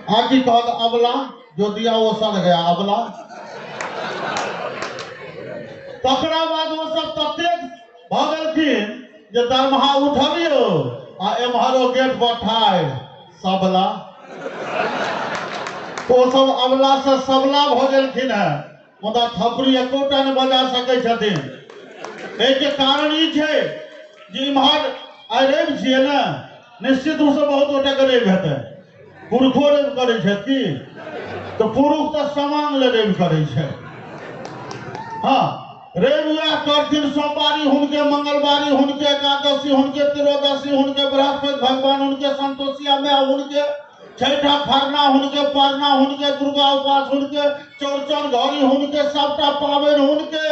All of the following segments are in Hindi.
आकी कहत अबला जो दिया वो सड़ गया अबला। तकरा बाद वो सब ततेक भ गेलखिन जे दरमहा उठबियो आ एम्हरो गेट पर ठाढ़ सबला। तो सब अबला से सबला भ गेलखिन है, मुदा थपड़ी एकोटा नहि बजा सकै छथिन। एहिके कारण ई छै जे इम्हर आइ रवि छियै ने, निश्चित रूपसँ बहुत गोटेके रवि हेतै। पुरुषो रवि करै छथि कि तऽ पुरुष तऽ समांग ले रवि करै छै। हाँ, रवि वएह करथिन सोमवारी हुनके, मंगलवारी हुनके, एकादशी हुनके, त्रोदशी हुनके, बृहस्पति भगवान हुनके, संतोषिया में हुनके, छठा खरना हुनके, परना हुनके, दुर्गा उपास हुनके, चौड़चन घड़ी हुनके, सबटा पाबनि हुनके।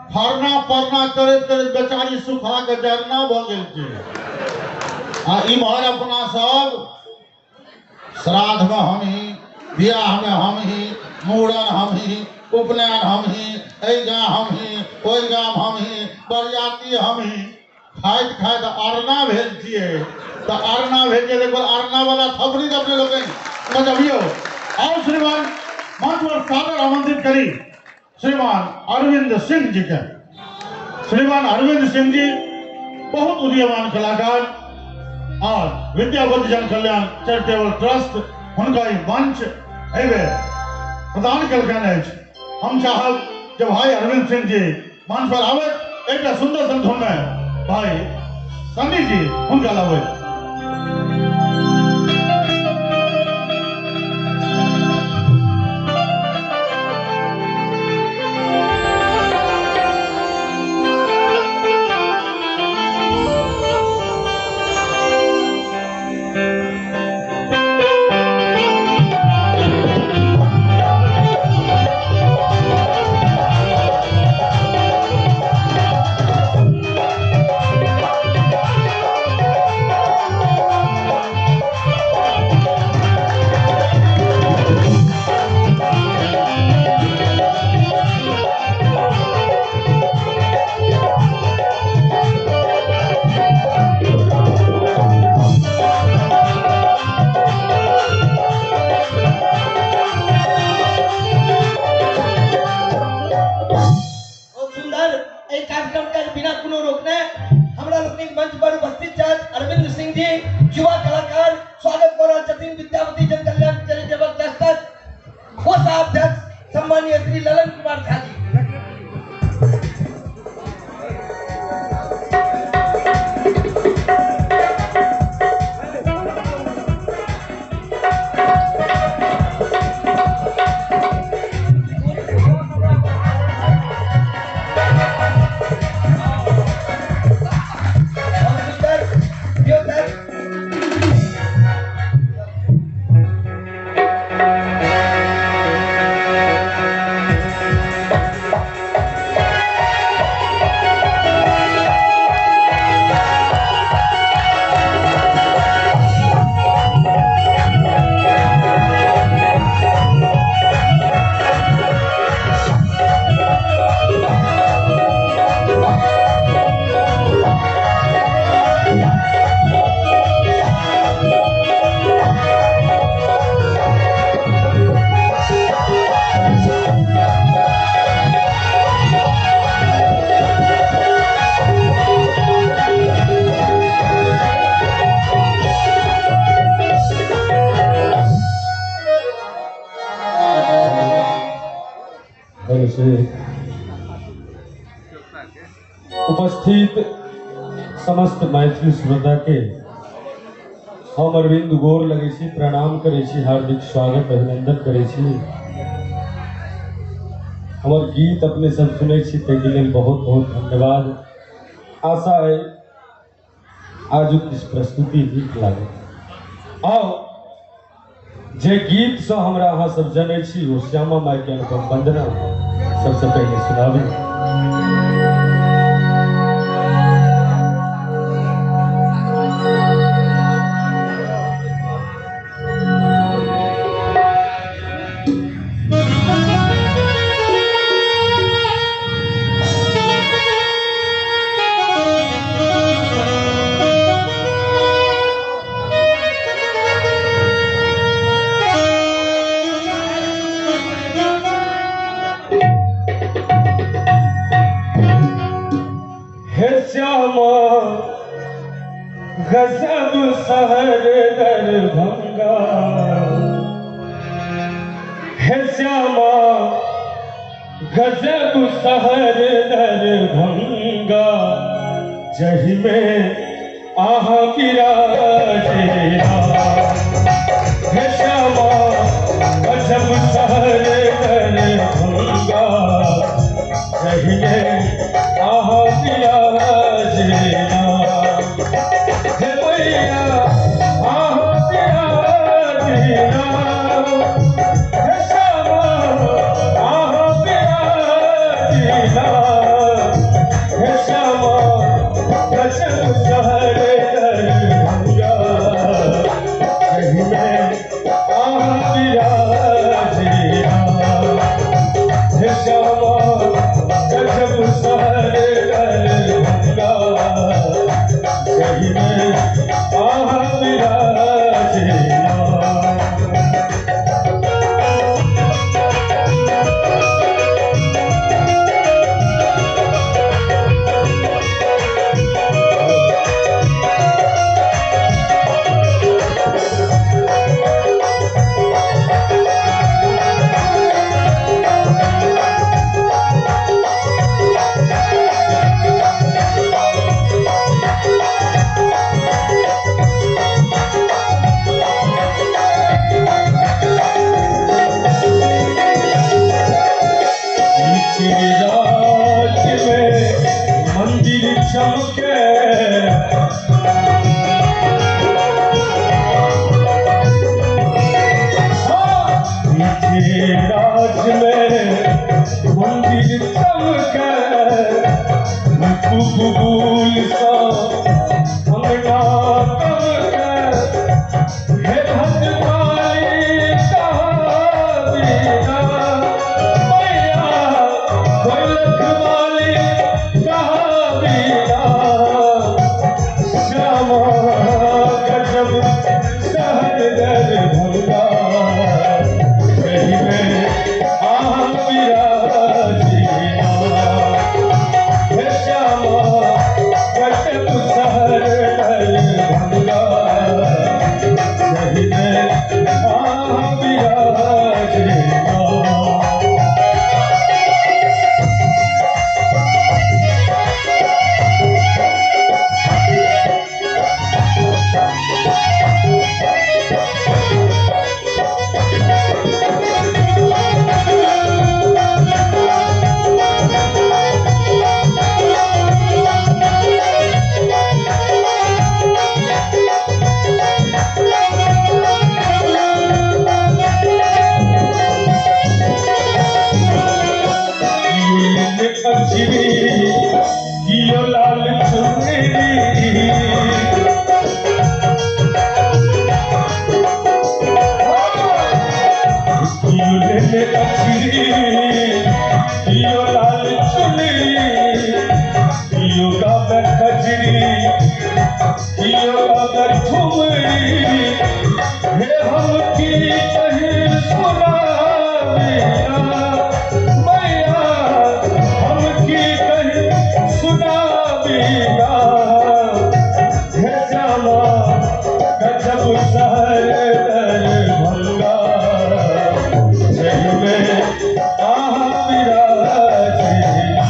खरना परना करैत करैत बेचारी सुखा के जरना भ गेल छै। आ इम्हर अपना सब श्राद्ध में हम ही, बियाह में हम ही, मूड़न हम ही, उपनयन हम ही, एहि गाँव हम ही, ओहि गाँव हम ही, बरियाती हम ही। खाइत खाइत अरना भेल छियै तऽ अरना भेल छै। देखो अरना वाला थपड़ी अपने लोग बजबियो। और श्रीमान मंच पर सादर आमंत्रित करी श्रीमान अरविंद सिंह जी के। श्रीमान अरविंद सिंह जी बहुत उदीयमान कलाकार और विद्यावती जन कल्याण चैरिटेबल ट्रस्ट हुनका ई मंच एहि बेर प्रदान केलकनि अछि। हम चाहब जे भाई अरविंद सिंह जी मंच पर आवे, एक सुंदर सन धुन में भाई सन्नी जी हुनका लावे। उपस्थित समस्त मैथिली श्रोता के हम अरविंद गोर लगे छी, प्रणाम करे छी, हार्दिक स्वागत अभिनंदन करे छी। हमर गीत अपने सब सुने छी ताहि लेल बहुत बहुत धन्यवाद। आशा है आज किस प्रस्तुति नीक लागे। आओ जे गीत से हमरा अहाँ सब जने छी वो श्यामा माई के अनुपम वंदना सबसे पहले सुनाबी। शहर दरभंगा है श्यामा गजब शहर दरभंगा जही में आहा विराजेगा है श्यामा गजब शहर दरभंगा जही में आहा विराजेगा हे भैया आहा विराजेगा हे श्यामा आहा विराजेगा हे श्यामा गजब शहर दरभंगा जही में आहा विराजेगा हे श्यामा गजब शहर दरभंगा जही में आहा विराजेगा चमके राज में मंदिर चमके बबूल सा अंगना चमके हे भद्रकाली कहावीरा मैया कोलख वाली कहावीरा श्यामा गजब शहर दरभंगा जही में आहा विराजेगा हे श्यामा गजब शहर दरभंगा जही में आहा विराजेगा कियो लाल चुनरी कियो लाल चुनरी कियो गावे कजरी कियो गावे ठुमरी हे हम की कहीं सुनाविया मैया हम की कहीं सुनाविया हे श्यामा गजब शहर दरभंगा जही में आहा विराजेगा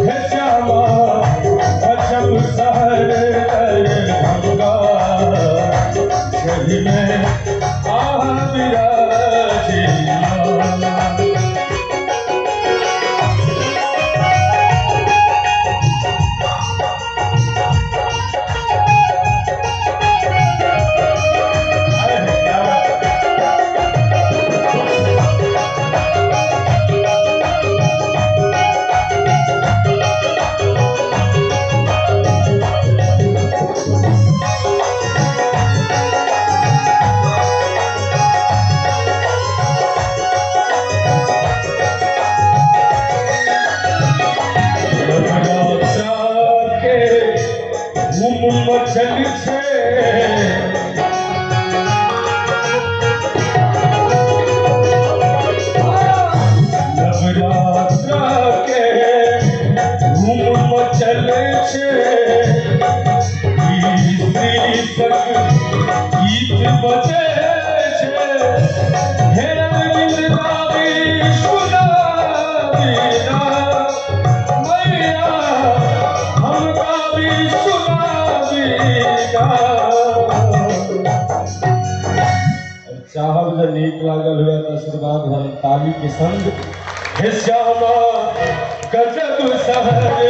हे श्यामा गजब शहर दरभंगा जही में आहा विराजेगा चाहब जब नीक लागल हुए तो आशीर्वाद भरल ताली के संग हे श्यामा गजब सहरे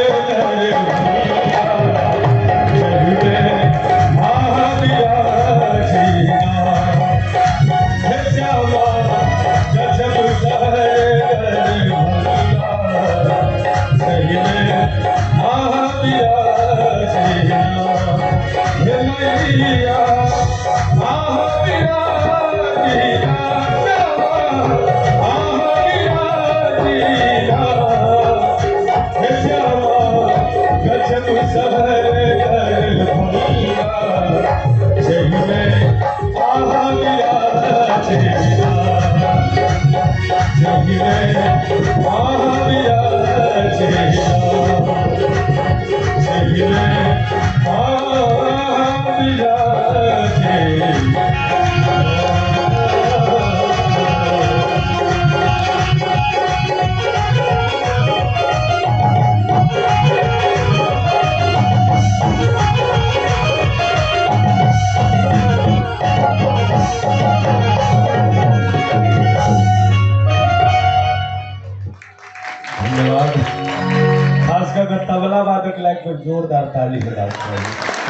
तबला वादक लायक पर जोरदार ताली बजाओ।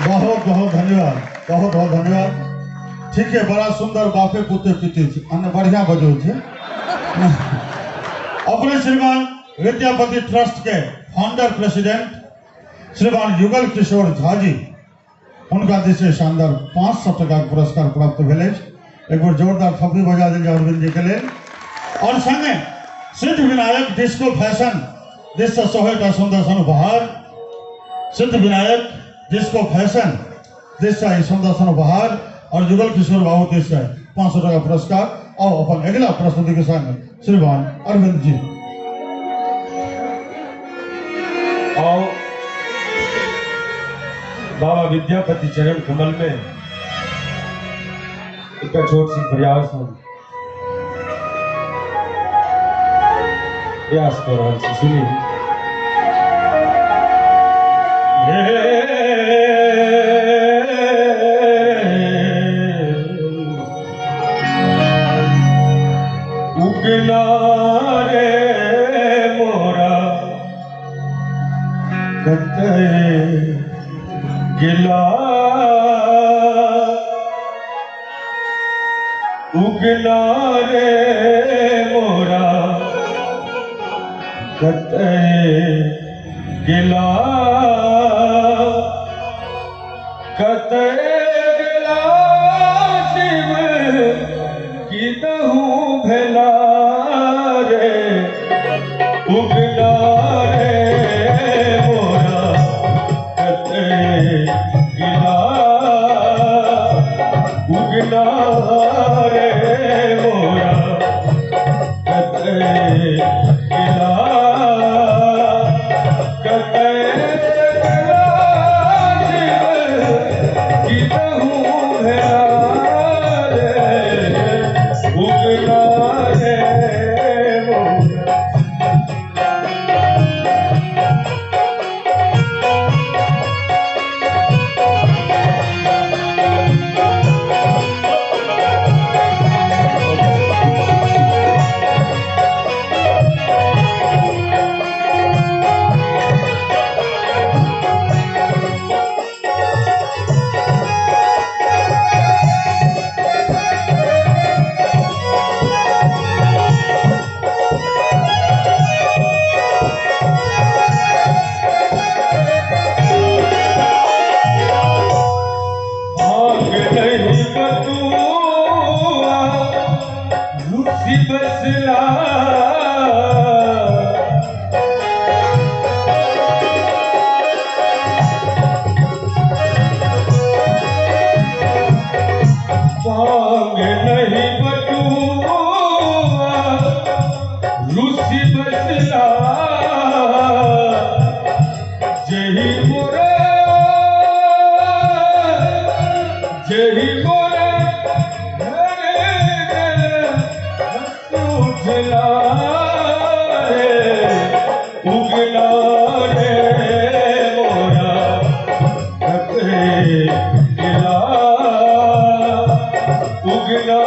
बहुत बहुत धन्यवाद, बहुत बहुत धन्यवाद। ठीक है, बड़ा सुंदर बापे पुते पीते अन्य बढ़िया बजो थे। अपने श्रीमान विद्यापति ट्रस्ट के फाउंडर प्रेसिडेंट श्रीमान युगल किशोर झा जी, उनका दिल से शानदार 500 टका पुरस्कार प्राप्त भेले। एक बार जोरदार थप्पी बजा देंगे अरविंद जी के लिए। और संगे सिद्ध विनायक डिस्को फैशन देश से 100 का सुंदर सन उपहार। सिद्ध विनायक डिस्को फैशन देश से सुंदर सन उपहार और युगल किशोर बाबू देश से 500 टका पुरस्कार। और अपन अगला प्रस्तुति के संग श्रीमान अरविंद जी। और बाबा विद्यापति चरण कमल में एक छोट सी प्रयास हो प्रयास दौरान से सुनिए। उगना रे मोरा कतरे गिला, उगना रे मोरा कतरे गिला, कतरे गिला शिव की दहू भेला रे। उगना रे मोरा कतरे गिला, उगना रे मोरा कतरे गिला, कतरे गिला शिव की दहू भेला रे। उगना रे मोरा बसला मांग नहीं बटुआ रूसी बसला जही मोरे जही मोरे उगना रे मोरा कतरे गिला, उगना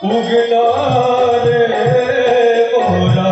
उगना रे मोरा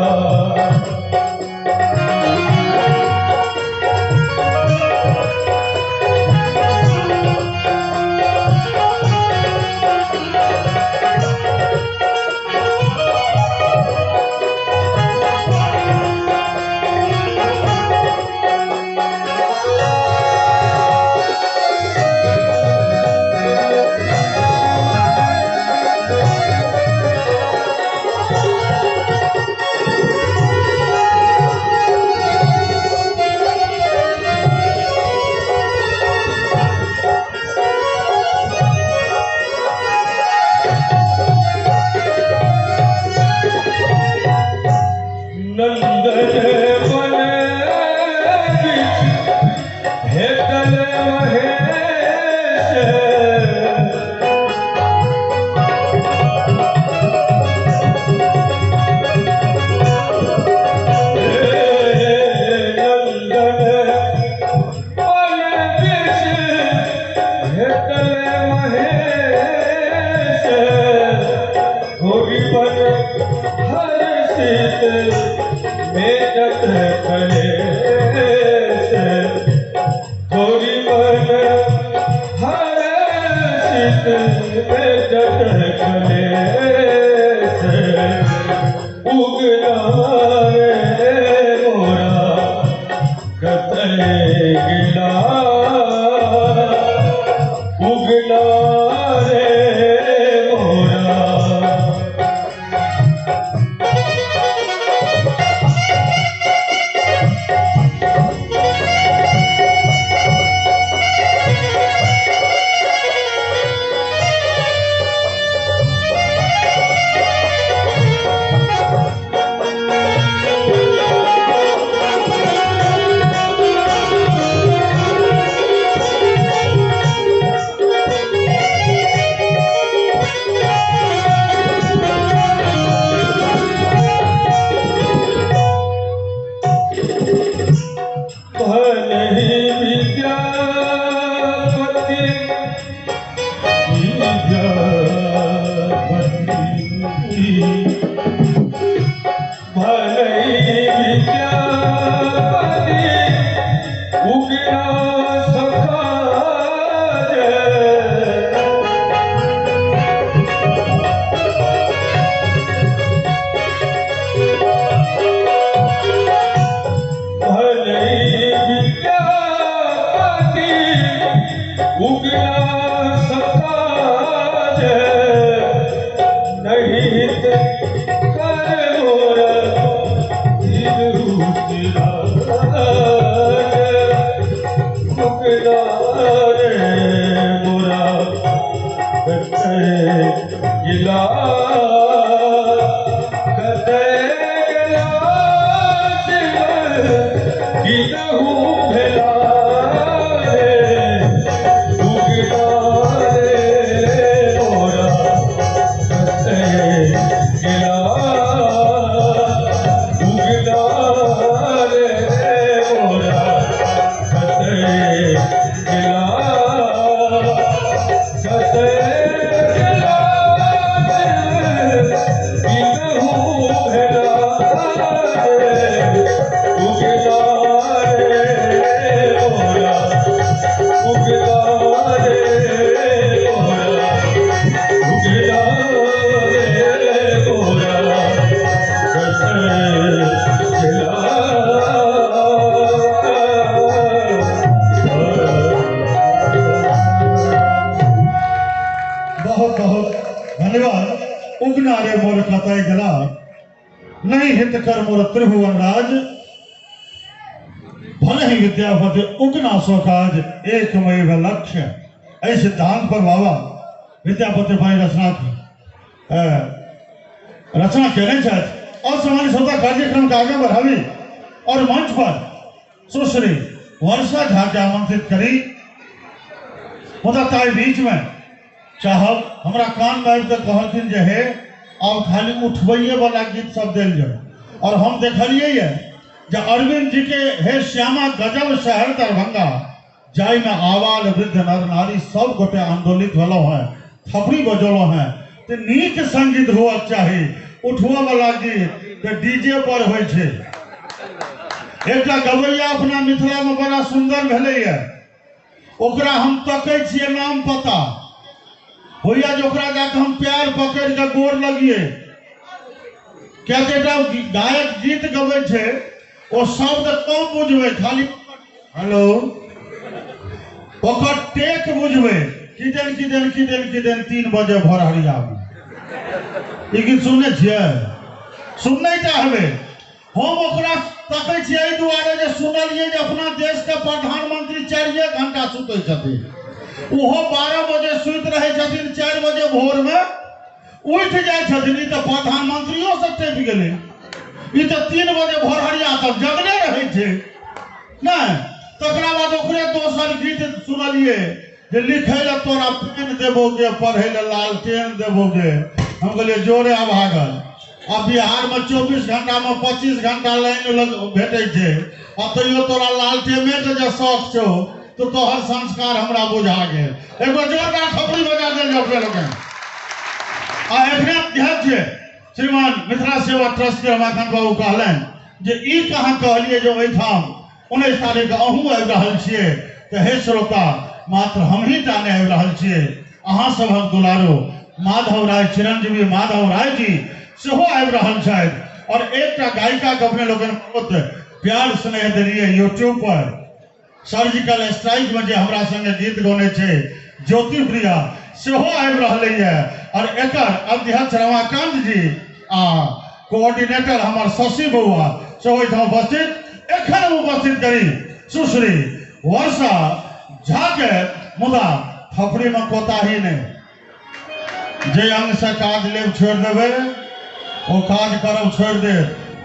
नहीं हित कर मोर त्रिभुवन राज भले ही विद्यापति उगना सोकाज एकमेव लक्ष्य। ऐसे सिद्धांत पर बाबा विद्यापति भाई रचना कहने चाहते और समाज श्रोता कार्यक्रम का आगे बढ़ावी और मंच पर सुश्री वर्षा झा के आमंत्रित करी। मुदा बीच में चाहब हमरा कान में कहलखिन जे है और खाली उठबैये वाला गीत सब दिल जाए और हम देखलिए है जो अरविंद जी के हे श्यामा गजब शहर दरभंगा जाय में आवाल वृद्ध नर नारी सब गोटे आंदोलित होलो है, थपड़ी बजलो है। तो नीक संगीत हुआ चाहिए। उठवा वाला गीत तो डीजे पर हो छे। एक गवैया अपना मिथिला में बड़ा सुंदर भेलैया, ओकरा हम तकै छियै नाम पता होइया जे ओकरा जाके हम प्यार पकड़ के गोर लगिए। क्या गायक गीत गबै छे ओ शब्द कम बुझबे, खाली हेलो ओकर टेक बुझबे। किदन किदन किदन किदन 3 बजे भोरहरिया में ई गीत सुनने छियै, सुनने चाहबे। हम ओकरा तकै छियै एहि दुआरे जे सुनलिए जे अपना देश के प्रधानमंत्री 4 घंटा सुतै छथिन, ओहो 12 बजे सुत रहे छथिन, 4 बजे भोर में उठ जाए छथिन। ई तो प्रधानमंत्रियों से टेप गेलै, ई तो 3 बजे भोरहरिया तक जगले रहे थे नहीं। तकरा बाद ओकरे दोसर गीत सुनलिए जे लिखे ला तोरा पेन देबोगे, पढ़े ला लालटेन देबोगे। हम कहलिए जोरे भागल। अब बिहार में 24 घंटा में 25 घंटा लाइन भेटे छे, तैयो तोरा लालटेन के जो शौक छो तो तोहर संस्कार हमरा बुझा गेल। एक बार जोरदार थपड़ी बजा देल जाओ अपने लोग। आ एखने अध्यक्ष श्रीमान मिथिला सेवा ट्रस्ट के रमाकांत बाबू कहलन जे ई कहाँ कहलिए जो एठाम 19 तारीख अहूँ आबि रहल छियै। तो हे श्रोता, मात्र हम ही टाने आबि रहल छियै। अहाँ सभक दुलारो माधव राय, चिरंजीवी माधव राय जी सेहो आबि रहल छथि। और एकटा गायिका के अपने लोगन बहुत प्यार स्नेह देलिए यूट्यूब पर। सर्जिकल स्ट्राइक में जे हमरा संगे गीत गौने छे ज्योति प्रिया सेहो आबि रहले है। और एकर अध्यक्ष रमाकांत जी आ कोऑर्डिनेटर हमर शशि बउआ सेहो एठाम उपस्थित। एखन उपस्थित करी सुश्री वर्षा झा के, मुदा थपड़ी में कोताही नहीं। जे अंग से काज लेब छोड़ देवे वो काज करब छोड़ दे।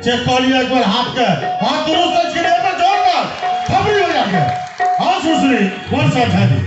चेक कर लिया एक बार हाथ के, हाथ दुरुस्त छिड़े पर जोरदार थपड़ी हो जाके। हाँ सुश्री वर्षा झा जी।